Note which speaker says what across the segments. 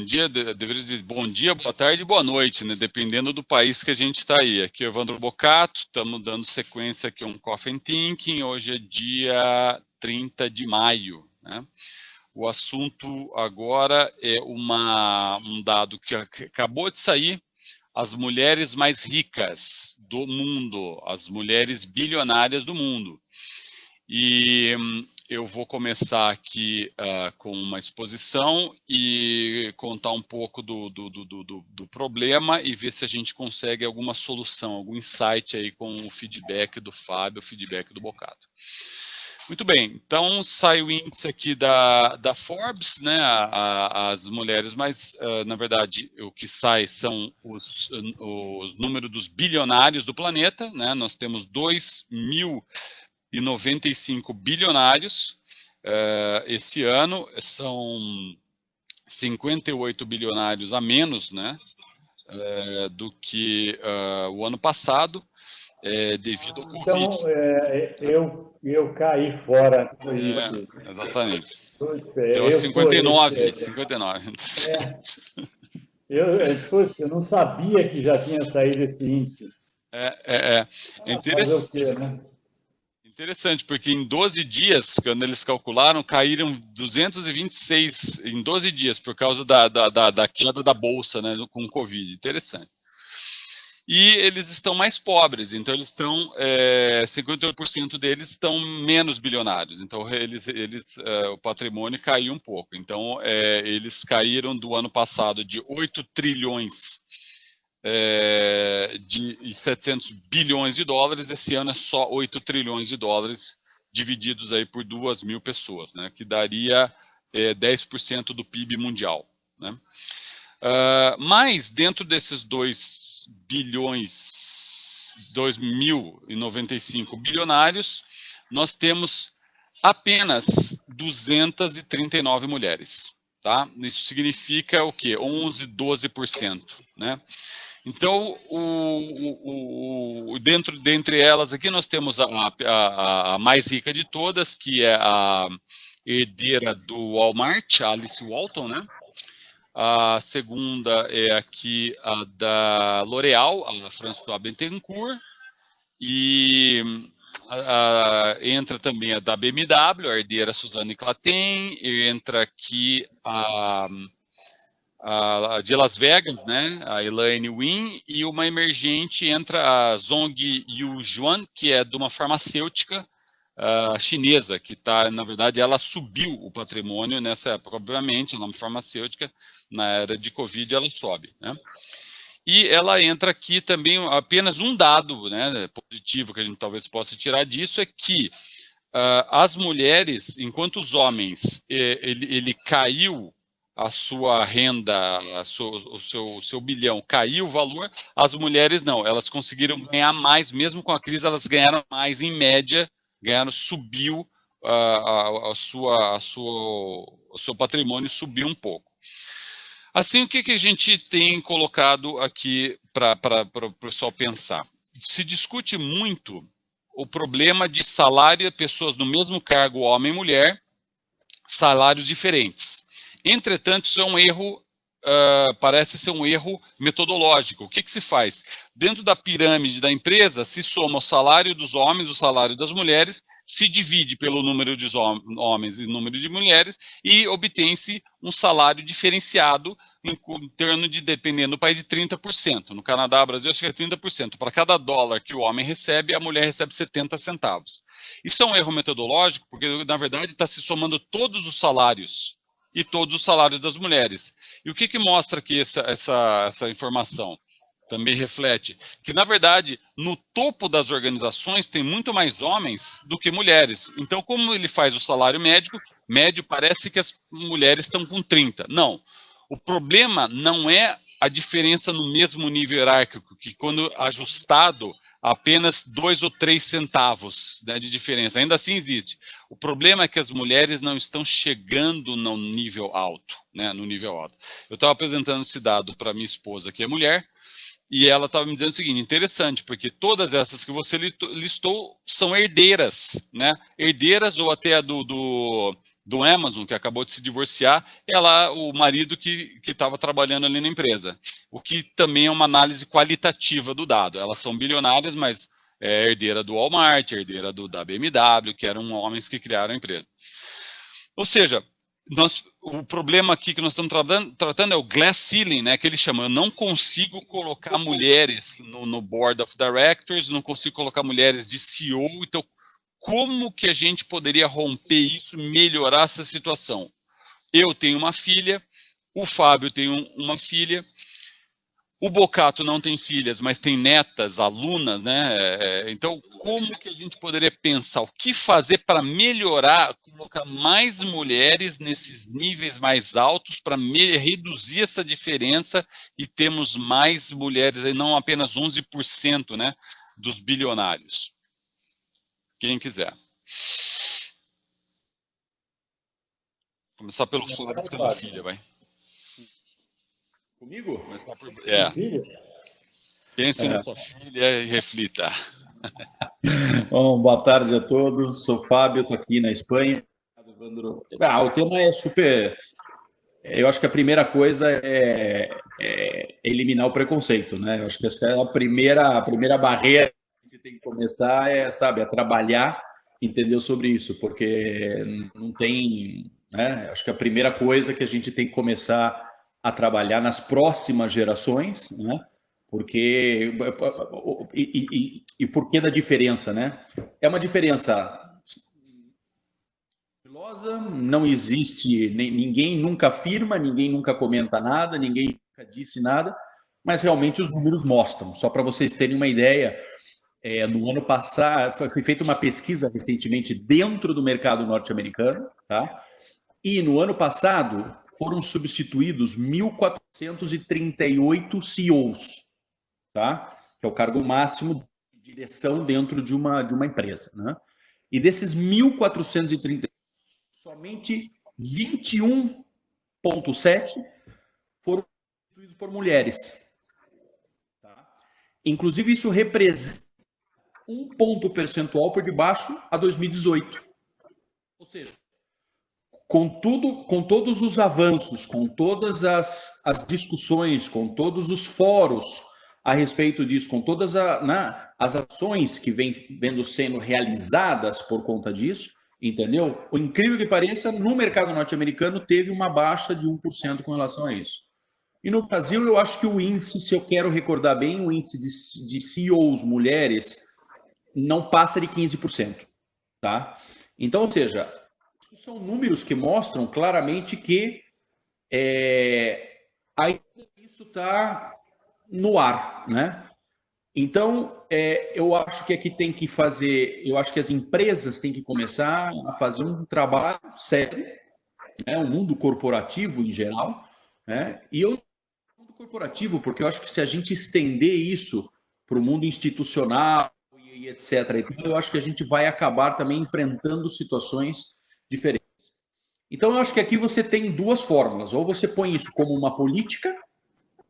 Speaker 1: dia, deveria dizer bom dia, boa tarde e boa noite, né? Dependendo do país que a gente está aí. Aqui é o Evandro Bocato, estamos dando sequência aqui a um Coffee and Thinking. Hoje é dia 30 de maio, né? O assunto agora é um dado que acabou de sair. As mulheres mais ricas do mundo, as mulheres bilionárias do mundo. E eu vou começar aqui com uma exposição e contar um pouco do problema e ver se a gente consegue alguma solução, algum insight aí com o feedback do Fábio, o feedback do Bocato. Muito bem, então sai o índice aqui da Forbes, né? As mulheres mais, na verdade, o que sai são os números dos bilionários do planeta, né? Nós temos 2.095 bilionários esse ano, são 58 bilionários a menos, né? Do que o ano passado. Devido ao Covid.
Speaker 2: Então, eu caí fora.
Speaker 1: Exatamente. Deu 59.
Speaker 2: Eu não sabia que já tinha saído esse índice.
Speaker 1: Interessante.
Speaker 2: Fazer o quê, né?
Speaker 1: Interessante, porque em 12 dias, quando eles calcularam, caíram 226 em 12 dias, por causa da queda da bolsa, né, com o Covid. Interessante. E eles estão mais pobres, então eles estão, 58% deles estão menos bilionários, então o patrimônio caiu um pouco, então eles caíram do ano passado de 8 trilhões de 700 bilhões de dólares, esse ano é só 8 trilhões de dólares divididos aí por 2.000 pessoas, né, que daria 10% do PIB mundial, né. Mas dentro desses 2.095 bilionários, nós temos apenas 239 mulheres, tá? Isso significa o quê? 11, 12%, né? Então, dentre elas aqui, nós temos a mais rica de todas, que é a herdeira do Walmart, a Alice Walton, né? A segunda é aqui a da L'Oréal, a Françoise Bettencourt, e entra também a da BMW, a herdeira Suzanne Claten, entra aqui a de Las Vegas, né, a Elaine Wynn, e uma emergente entra a Zhong Yujuan, que é de uma farmacêutica chinesa, que está, na verdade, ela subiu o patrimônio nessa época, obviamente, ela é uma farmacêutica, na era de Covid ela sobe, né? E ela entra aqui também, apenas um dado, né, positivo que a gente talvez possa tirar disso é que as mulheres, enquanto os homens, ele caiu a sua renda, o seu bilhão, caiu o valor, as mulheres não, elas conseguiram ganhar mais, mesmo com a crise, elas ganharam mais em média, subiu o seu patrimônio subiu um pouco. Assim, o que a gente tem colocado aqui para o pessoal pensar? Se discute muito o problema de salário de pessoas no mesmo cargo, homem e mulher, salários diferentes. Entretanto, isso é um erro, parece ser um erro metodológico. O que se faz? Dentro da pirâmide da empresa, se soma o salário dos homens, o salário das mulheres, se divide pelo número de homens e número de mulheres e obtém-se um salário diferenciado em torno de, dependendo do país, de 30%. No Canadá, Brasil, acho que é 30%. Para cada dólar que o homem recebe, a mulher recebe 70 centavos. Isso é um erro metodológico, porque, na verdade, está se somando todos os salários e todos os salários das mulheres. E o que mostra aqui essa informação? Também reflete que, na verdade, no topo das organizações tem muito mais homens do que mulheres. Então, como ele faz o salário médio parece que as mulheres estão com 30. Não. O problema não é a diferença no mesmo nível hierárquico, que quando ajustado, apenas 2 ou 3 centavos, né, de diferença. Ainda assim existe. O problema é que as mulheres não estão chegando no nível alto, né, no nível alto. Eu estava apresentando esse dado para minha esposa, que é mulher, e ela estava me dizendo o seguinte, interessante, porque todas essas que você listou são herdeiras, né? Herdeiras ou até a do Amazon, que acabou de se divorciar, é lá o marido que estava trabalhando ali na empresa. O que também é uma análise qualitativa do dado. Elas são bilionárias, mas é herdeira do Walmart, herdeira da BMW, que eram homens que criaram a empresa. Ou seja, o problema aqui que nós estamos tratando é o glass ceiling, né, que ele chama. Eu não consigo colocar mulheres no board of directors, não consigo colocar mulheres de CEO, então como que a gente poderia romper isso e melhorar essa situação? Eu tenho uma filha, o Fábio tem uma filha, o Bocato não tem filhas, mas tem netas, alunas, né? Então, como que a gente poderia pensar? O que fazer para melhorar, colocar mais mulheres nesses níveis mais altos para reduzir essa diferença e termos mais mulheres, e não apenas 11%, né, dos bilionários? Quem quiser. Começar pelo Fábio, que tem uma filha, vai.
Speaker 3: Comigo?
Speaker 1: Pense na sua filha e reflita.
Speaker 3: Bom, boa tarde a todos. Sou Fábio, estou aqui na Espanha. O tema é super... Eu acho que a primeira coisa é eliminar o preconceito, né? Eu acho que essa é a primeira barreira que a gente tem que começar, a trabalhar, entender sobre isso, porque não tem... né? Acho que a primeira coisa que a gente tem que começar a trabalhar nas próximas gerações, né? Porque... E por que da diferença, né? É uma diferença... Não existe, ninguém nunca afirma, ninguém nunca comenta nada, ninguém nunca disse nada, mas realmente os números mostram. Só para vocês terem uma ideia, no ano passado foi feita uma pesquisa recentemente dentro do mercado norte-americano, tá? E no ano passado foram substituídos 1.438 CEOs, tá? Que é o cargo máximo de direção dentro de uma empresa, né? E desses 1.438, somente 21,7 foram substituídos por mulheres. Tá? Inclusive, isso representa 1 ponto percentual por debaixo a 2018. Ou seja, com todos os avanços, com todas as discussões, com todos os fóruns a respeito disso, com todas as ações que vêm sendo realizadas por conta disso, entendeu? O incrível que pareça, no mercado norte-americano teve uma baixa de 1% com relação a isso. E no Brasil, eu acho que o índice, se eu quero recordar bem, o índice de CEOs mulheres não passa de 15%. Tá? Então, ou seja, são números que mostram claramente que ainda isso está no ar, né? Então, eu acho que aqui tem que fazer, eu acho que as empresas têm que começar a fazer um trabalho sério, né? O mundo corporativo em geral, né? E eu mundo corporativo, porque eu acho que se a gente estender isso para o mundo institucional e etc., então eu acho que a gente vai acabar também enfrentando situações diferentes. Então, eu acho que aqui você tem duas fórmulas, ou você põe isso como uma política,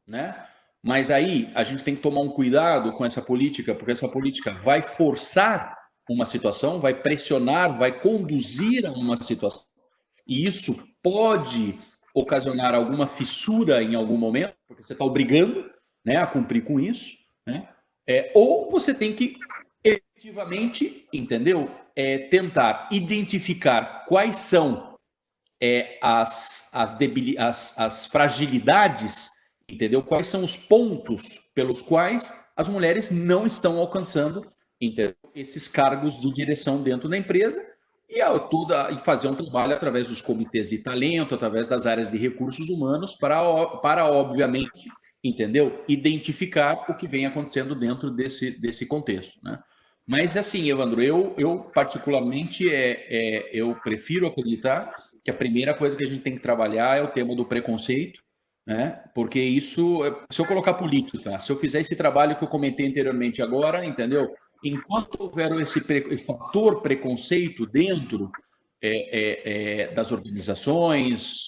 Speaker 3: né? Mas aí a gente tem que tomar um cuidado com essa política, porque essa política vai forçar uma situação, vai pressionar, vai conduzir a uma situação. E isso pode ocasionar alguma fissura em algum momento, porque você está obrigando, né, a cumprir com isso, né? Ou você tem que efetivamente, entendeu? Tentar identificar quais são as fragilidades, entendeu? Quais são os pontos pelos quais as mulheres não estão alcançando, entendeu? Esses cargos de direção dentro da empresa e fazer um trabalho através dos comitês de talento, através das áreas de recursos humanos para obviamente, entendeu? Identificar o que vem acontecendo dentro desse contexto, né? Mas assim, Evandro, eu particularmente eu prefiro acreditar que a primeira coisa que a gente tem que trabalhar é o tema do preconceito, né? Porque isso, se eu colocar política, se eu fizer esse trabalho que eu comentei anteriormente agora, entendeu? Enquanto houver esse fator preconceito dentro das organizações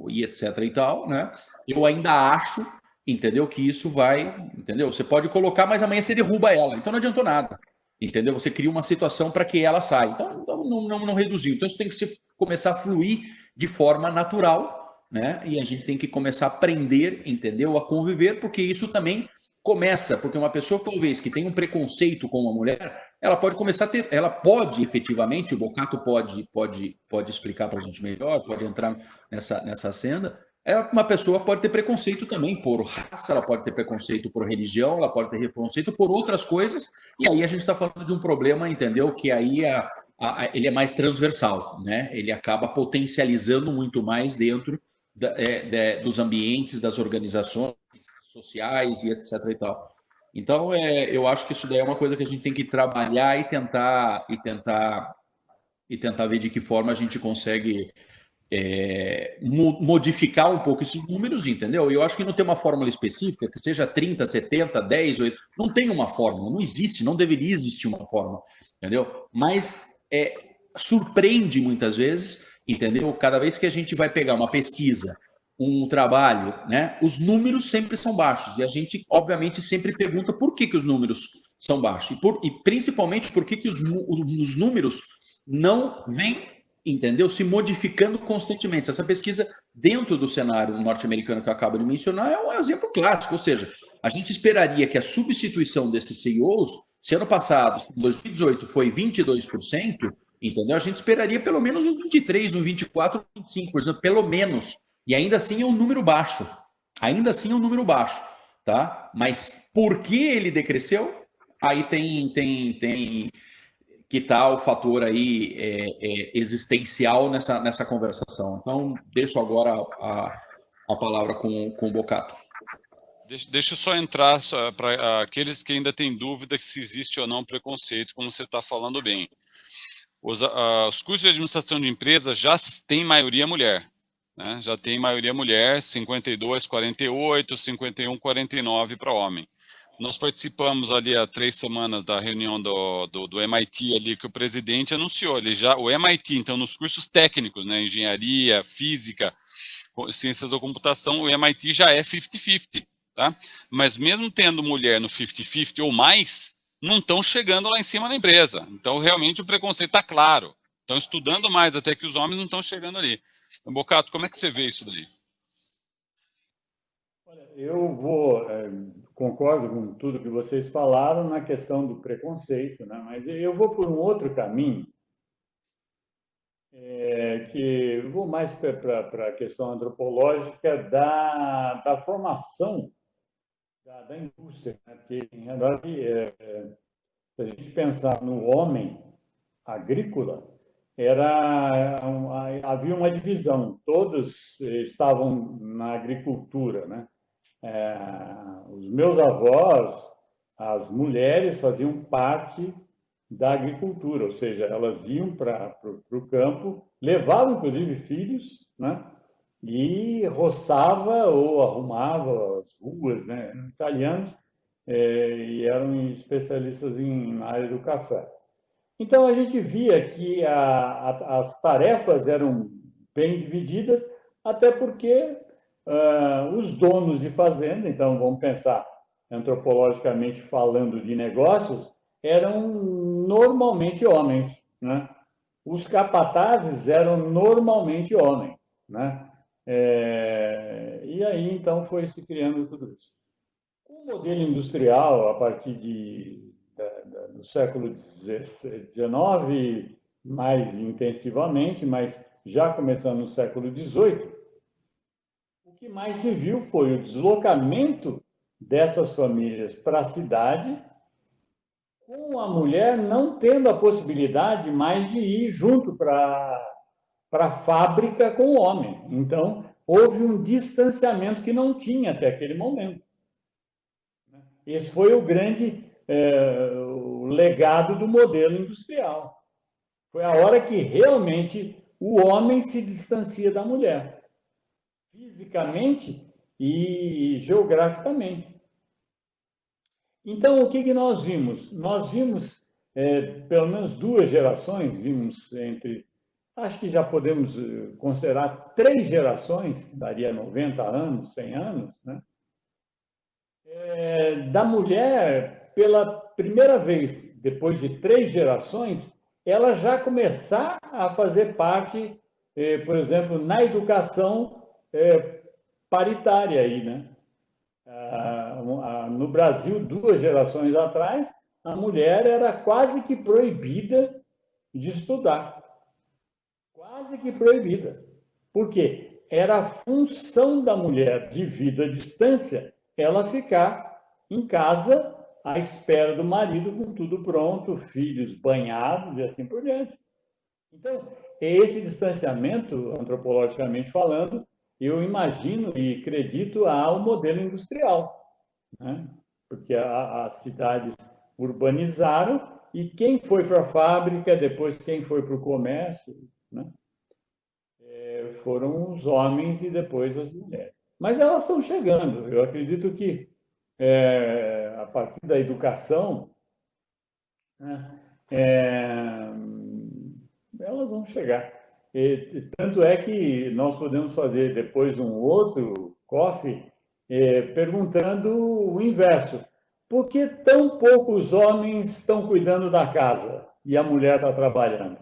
Speaker 3: e etc e tal, né? Eu ainda acho, entendeu? Que isso vai, entendeu? Você pode colocar, mas amanhã você derruba ela, então não adiantou nada, entendeu? Você cria uma situação para que ela saia. Então não reduziu. Então, isso tem que começar a fluir de forma natural, né? E a gente tem que começar a aprender, entendeu? A conviver, porque isso também começa, porque uma pessoa, talvez, que tem um preconceito com uma mulher, ela pode começar a ter, ela pode efetivamente, o Bocato pode explicar para a gente melhor, pode entrar nessa cena. Uma pessoa pode ter preconceito também por raça, ela pode ter preconceito por religião, ela pode ter preconceito por outras coisas, e aí a gente está falando de um problema, entendeu? Que aí ele é mais transversal, né? Ele acaba potencializando muito mais dentro dos ambientes, das organizações sociais e etc. e tal. Então, eu acho que isso daí é uma coisa que a gente tem que trabalhar e tentar ver de que forma a gente consegue modificar um pouco esses números, entendeu? Eu acho que não tem uma fórmula específica, que seja 30, 70, 10, 8, não tem uma fórmula, não existe, não deveria existir uma fórmula, entendeu? Mas surpreende muitas vezes, entendeu? Cada vez que a gente vai pegar uma pesquisa, um trabalho, né? Os números sempre são baixos, e a gente, obviamente, sempre pergunta por que os números são baixos, e principalmente por que os números não vêm, entendeu? Se modificando constantemente. Essa pesquisa, dentro do cenário norte-americano que eu acabo de mencionar, é um exemplo clássico. Ou seja, a gente esperaria que a substituição desses CEOs, se ano passado, 2018, foi 22%, entendeu? A gente esperaria pelo menos uns 23%, uns 24%, 25%, pelo menos. E ainda assim é um número baixo. Ainda assim é um número baixo, tá? Mas por que ele decresceu? Aí tem que está o fator aí existencial nessa conversação. Então, deixo agora a palavra com o Bocato.
Speaker 1: Deixa eu só entrar para aqueles que ainda têm dúvida se existe ou não preconceito, como você está falando bem. Os cursos de administração de empresas já têm maioria mulher, né? Já tem maioria mulher, 52, 48, 51, 49 para homem. Nós participamos ali há 3 semanas da reunião do MIT ali que o presidente anunciou. O MIT, então, nos cursos técnicos, né, engenharia, física, ciências da computação, o MIT já é 50-50, tá? Mas mesmo tendo mulher no 50-50 ou mais, não estão chegando lá em cima na empresa. Então, realmente, o preconceito está claro. Estão estudando mais até que os homens não estão chegando ali. Então, Bocato, como é que você vê isso daí?
Speaker 2: Eu concordo com tudo que vocês falaram na questão do preconceito, né? Mas eu vou por um outro caminho, que eu vou mais para a questão antropológica da formação da indústria, né? Porque, em realidade, se a gente pensar no homem agrícola, havia uma divisão, todos estavam na agricultura, né? Os meus avós, as mulheres faziam parte da agricultura, ou seja, elas iam para o campo, levavam inclusive filhos, né? E roçava ou arrumava as ruas, né? Italianos, e eram especialistas na área do café. Então a gente via que as tarefas eram bem divididas, até porque os donos de fazenda, então vamos pensar antropologicamente falando de negócios, eram normalmente homens, né? Os capatazes eram normalmente homens, né? E aí então foi se criando tudo isso. O modelo industrial, a partir do século XIX, mais intensivamente, mas já começando no século XVIII, o que mais se viu foi o deslocamento dessas famílias para a cidade, com a mulher não tendo a possibilidade mais de ir junto para a fábrica com o homem. Então, houve um distanciamento que não tinha até aquele momento. Esse foi o grande o legado do modelo industrial. Foi a hora que realmente o homem se distancia da mulher, fisicamente e geograficamente. Então, o que nós vimos? Nós vimos, pelo menos 2 gerações, acho que já podemos considerar 3 gerações, que daria 90 anos, 100 anos, né? Da mulher, pela primeira vez, depois de 3 gerações, ela já começar a fazer parte, por exemplo, na educação paritária aí, né? No Brasil, 2 gerações atrás, a mulher era quase que proibida de estudar. Quase que proibida. Por quê? Era a função da mulher, devido à distância, ela ficar em casa à espera do marido com tudo pronto, filhos banhados e assim por diante. Então, esse distanciamento, antropologicamente falando, eu imagino e acredito ao modelo industrial, né? Porque as cidades urbanizaram e quem foi para a fábrica, depois quem foi para o comércio, né? Foram os homens e depois as mulheres. Mas elas estão chegando. Eu acredito que a partir da educação, né, elas vão chegar. Tanto é que nós podemos fazer depois um outro coffee perguntando o inverso. Por que tão poucos homens estão cuidando da casa e a mulher está trabalhando?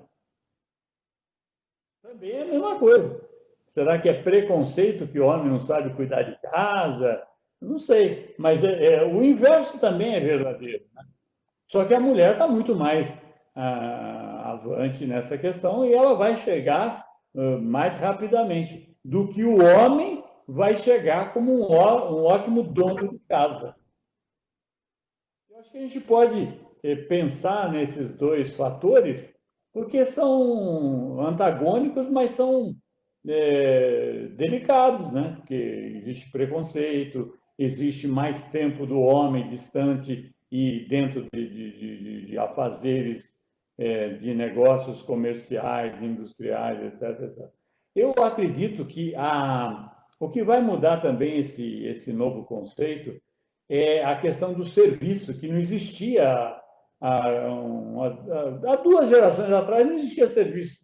Speaker 2: Também é a mesma coisa. Será que é preconceito que o homem não sabe cuidar de casa? Não sei, mas o inverso também é verdadeiro, né? Só que a mulher está muito mais avante nessa questão e ela vai chegar mais rapidamente do que o homem vai chegar como um ótimo dono de casa. Eu acho que a gente pode pensar nesses 2 fatores, porque são antagônicos, mas são delicados, né? Porque existe preconceito, existe mais tempo do homem distante e dentro de afazeres de negócios comerciais, industriais, etc, etc. Eu acredito que o que vai mudar também esse novo conceito é a questão do serviço, que não existia há 2 gerações atrás, não existia serviço.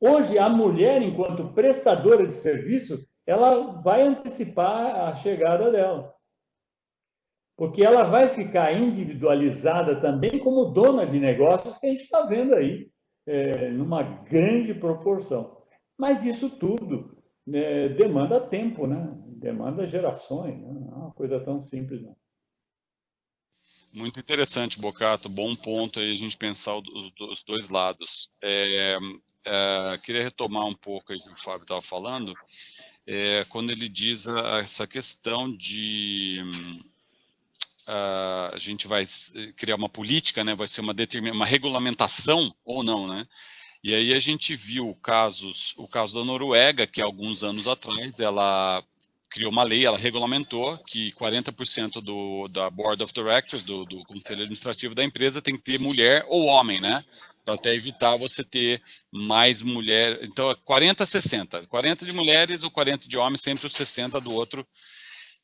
Speaker 2: Hoje, a mulher, enquanto prestadora de serviço, ela vai antecipar a chegada dela. Porque ela vai ficar individualizada também como dona de negócios, que a gente está vendo aí, numa grande proporção. Mas isso tudo demanda tempo, né? Demanda gerações, né? Não é uma coisa tão simples, não.
Speaker 1: Muito interessante, Bocato. Bom ponto aí a gente pensar os 2 lados. Queria retomar um pouco aí que o Fábio estava falando, quando ele diz essa questão de a gente vai criar uma política, né? Vai ser uma regulamentação ou não, né? E aí a gente viu o caso da Noruega, que alguns anos atrás ela criou uma lei, ela regulamentou que 40% da Board of Directors, do conselho administrativo da empresa, tem que ter mulher ou homem, né? Para até evitar você ter mais mulher. Então, 40 a 60. 40 de mulheres ou 40 de homens, sempre os 60 do outro.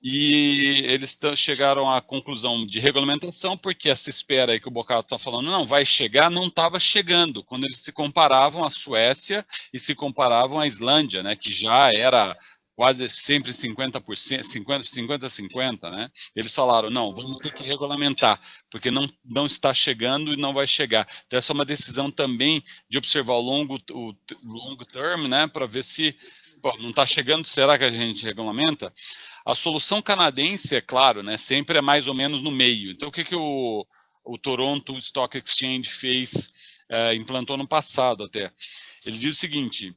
Speaker 1: E eles chegaram à conclusão de regulamentação, porque essa espera aí que o Bocato está falando, não vai chegar, não estava chegando, quando eles se comparavam à Suécia e se comparavam à Islândia, né, que já era quase sempre 50%, 50-50, né? Eles falaram, não, vamos ter que regulamentar, porque não está chegando e não vai chegar. Então, essa é uma decisão também de observar o longo term, né, para ver se não está chegando, será que a gente regulamenta? A solução canadense, é claro, né, sempre é mais ou menos no meio. Então, o que o Toronto Stock Exchange fez, implantou no passado até? Ele diz o seguinte: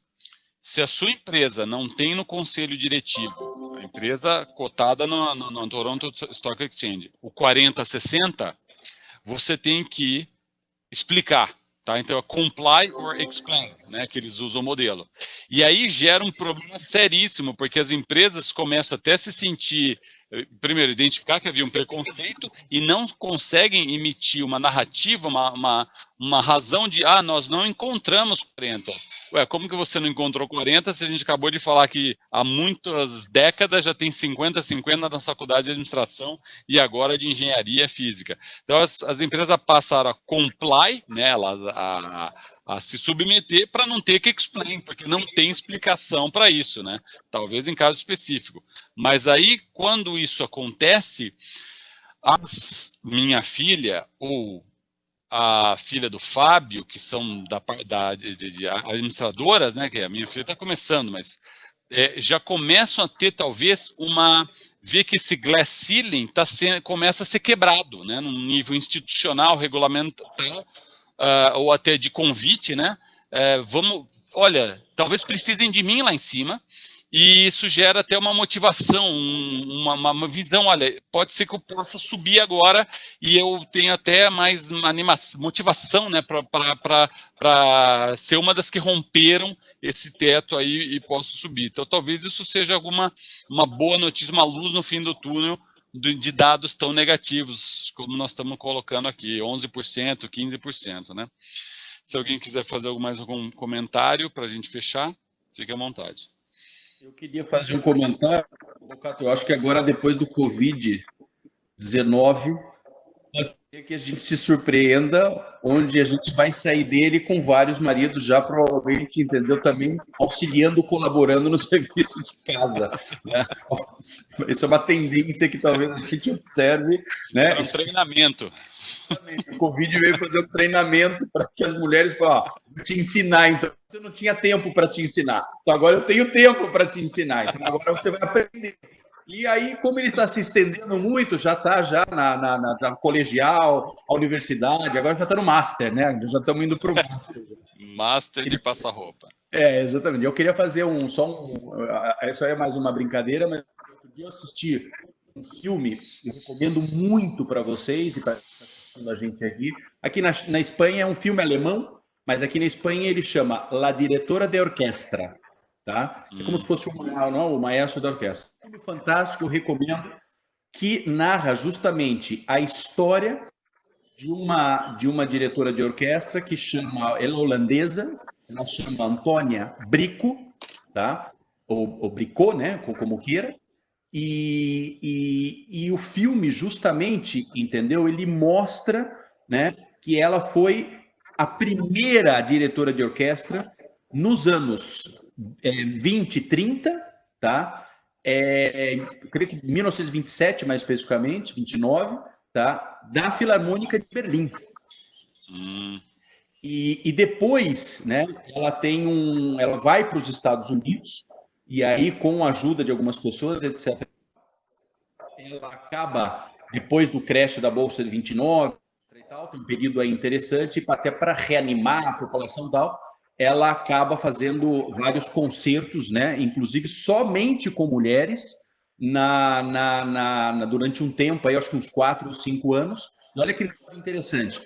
Speaker 1: se a sua empresa não tem no conselho diretivo, a empresa cotada no Toronto Stock Exchange, o 40-60, você tem que explicar. Tá? Então, é comply or explain, né, que eles usam o modelo. E aí gera um problema seríssimo, porque as empresas começam até a se sentir, primeiro, identificar que havia um preconceito e não conseguem emitir uma narrativa, uma razão de, nós não encontramos 40. Ué, como que você não encontrou 40 se a gente acabou de falar que há muitas décadas já tem 50-50 na faculdade de administração e agora de engenharia física? Então, as empresas passaram a comply, né, a se submeter para não ter que explain, porque não tem explicação para isso, né? Talvez em caso específico. Mas aí, quando isso acontece, minha filha ou a filha do Fábio, que são de administradoras, né, que a minha filha está começando, mas já começam a ter, talvez, ver que esse glass ceiling começa a ser quebrado, né, num nível institucional, regulamentar, ou até de convite, né, olha, talvez precisem de mim lá em cima, e isso gera até uma motivação, uma visão, olha, pode ser que eu possa subir agora e eu tenho até mais motivação, né, para ser uma das que romperam esse teto aí e posso subir. Então, talvez isso seja uma boa notícia, uma luz no fim do túnel de dados tão negativos, como nós estamos colocando aqui, 11%, 15%, né? Se alguém quiser fazer mais algum comentário para a gente fechar, fique à vontade.
Speaker 3: Eu queria fazer um comentário, Bocato. Eu acho que agora, depois do Covid-19, pode ser que a gente se surpreenda, onde a gente vai sair dele com vários maridos já provavelmente, entendeu? Também auxiliando, colaborando no serviço de casa, né? Isso é uma tendência que talvez a gente observe, né?
Speaker 1: É um treinamento.
Speaker 3: O Covid veio fazer um treinamento para que as mulheres vou te ensinar. Então, você não tinha tempo para te ensinar. Então, agora eu tenho tempo para te ensinar. Então, agora você vai aprender. E aí, como ele está se estendendo muito, já está na colegial, a universidade, agora já está no Master, né? Já estamos indo para o Master.
Speaker 1: Master de passa-roupa.
Speaker 3: Exatamente. Eu queria fazer isso aí é mais uma brincadeira, mas outro dia eu assisti um filme, eu recomendo muito para vocês e para a gente aqui. Aqui na Espanha é um filme alemão, mas aqui na Espanha ele chama La Diretora de Orquestra, tá? É como se fosse o maestro da orquestra. Um filme fantástico, eu recomendo, que narra justamente a história de uma diretora de orquestra que ela é holandesa, ela chama Antônia Brico, tá? Ou Bricot, né? Como queira. E o filme, justamente, entendeu? Ele mostra, né, que ela foi a primeira diretora de orquestra nos anos 20 e 30, tá? Eu creio que 1927, mais especificamente, 29, tá? Da Filarmônica de Berlim. E depois, né, ela vai para os Estados Unidos. E aí, com a ajuda de algumas pessoas, etc., ela acaba, depois do crash da Bolsa de 29, e tal, tem um período aí interessante, até para reanimar a população e tal, ela acaba fazendo vários concertos, né, inclusive somente com mulheres, durante um tempo, aí, acho que uns 4 ou 5 anos. E olha que interessante.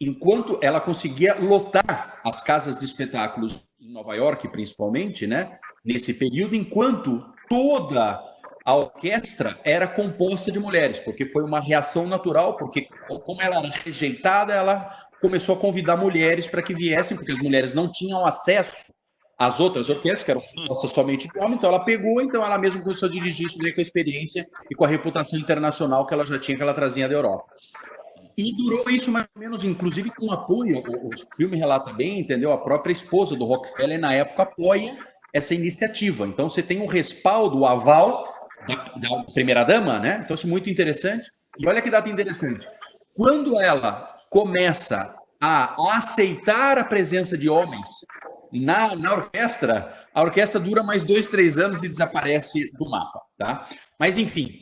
Speaker 3: Enquanto ela conseguia lotar as casas de espetáculos em Nova York, principalmente, né, nesse período, enquanto toda a orquestra era composta de mulheres, porque foi uma reação natural, porque como ela era rejeitada, ela começou a convidar mulheres para que viessem, porque as mulheres não tinham acesso às outras orquestras, que eram compostas somente de homens, então ela pegou, então ela mesma começou a dirigir isso daí com a experiência e com a reputação internacional que ela já tinha, que ela trazia da Europa. E durou isso mais ou menos, inclusive com apoio, o filme relata bem, entendeu? A própria esposa do Rockefeller, na época, apoia essa iniciativa. Então, você tem um respaldo, o aval da primeira-dama, né? Então, isso é muito interessante. E olha que data interessante. Quando ela começa a aceitar a presença de homens na orquestra, a orquestra dura mais 2, 3 anos e desaparece do mapa, tá? Mas, enfim,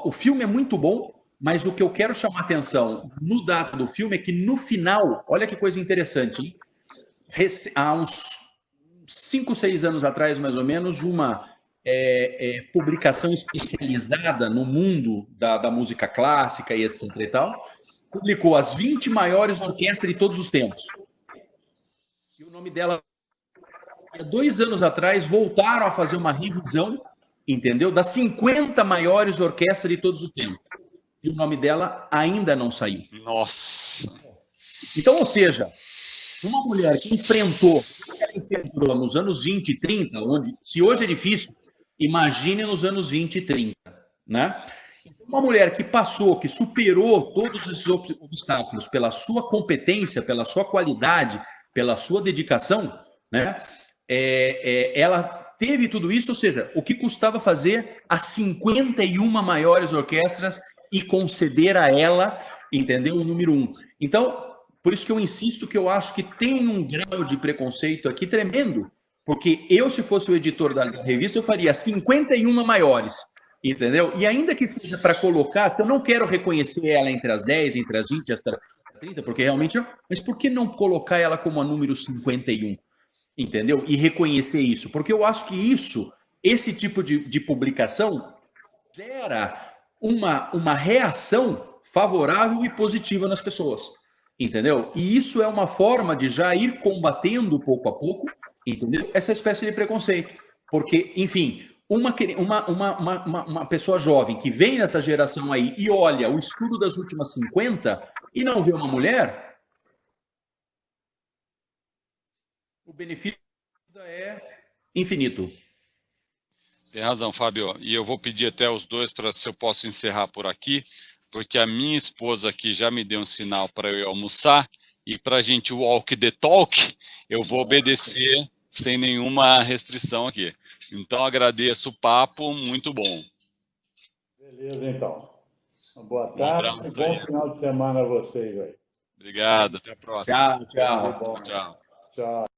Speaker 3: o filme é muito bom, mas o que eu quero chamar a atenção no dado do filme é que, no final, olha que coisa interessante, hein? Há uns 5, 6 anos atrás, mais ou menos, uma publicação especializada no mundo da música clássica e etc. e tal, publicou as 20 maiores orquestras de todos os tempos. E o nome dela, há 2 anos atrás, voltaram a fazer uma revisão, entendeu? Das 50 maiores orquestras de todos os tempos. E o nome dela ainda não saiu.
Speaker 1: Nossa!
Speaker 3: Então, ou seja, uma mulher que enfrentou nos anos 20 e 30, onde, se hoje é difícil, imagine nos anos 20 e 30, né? Uma mulher que passou, que superou todos esses obstáculos pela sua competência, pela sua qualidade, pela sua dedicação, né? Ela teve tudo isso, ou seja, o que custava fazer as 51 maiores orquestras e conceder a ela, entendeu, o número 1. Então, por isso que eu insisto que eu acho que tem um grau de preconceito aqui tremendo, porque eu, se fosse o editor da revista, eu faria 51 maiores, entendeu? E ainda que seja para colocar, se eu não quero reconhecer ela entre as 10, entre as 20, as 30, porque realmente... Mas por que não colocar ela como a número 51? Entendeu? E reconhecer isso. Porque eu acho que esse tipo de publicação gera uma reação favorável e positiva nas pessoas. Entendeu? E isso é uma forma de já ir combatendo pouco a pouco, entendeu? Essa espécie de preconceito. Porque, enfim, uma pessoa jovem que vem nessa geração aí e olha o estudo das últimas 50 e não vê uma mulher, o benefício é infinito.
Speaker 1: Tem razão, Fábio. E eu vou pedir até os dois para se eu posso encerrar por aqui, porque a minha esposa aqui já me deu um sinal para eu ir almoçar, e para a gente walk the talk, eu vou obedecer sem nenhuma restrição aqui. Então, agradeço o papo, muito bom.
Speaker 2: Beleza, então. Uma boa
Speaker 1: Um
Speaker 2: tarde
Speaker 1: abraço
Speaker 2: e bom
Speaker 1: aí.
Speaker 2: final de semana a vocês aí.
Speaker 1: Obrigado, até a próxima.
Speaker 3: Tchau, tchau.
Speaker 2: Tudo bom.
Speaker 1: Tchau.
Speaker 2: Tchau.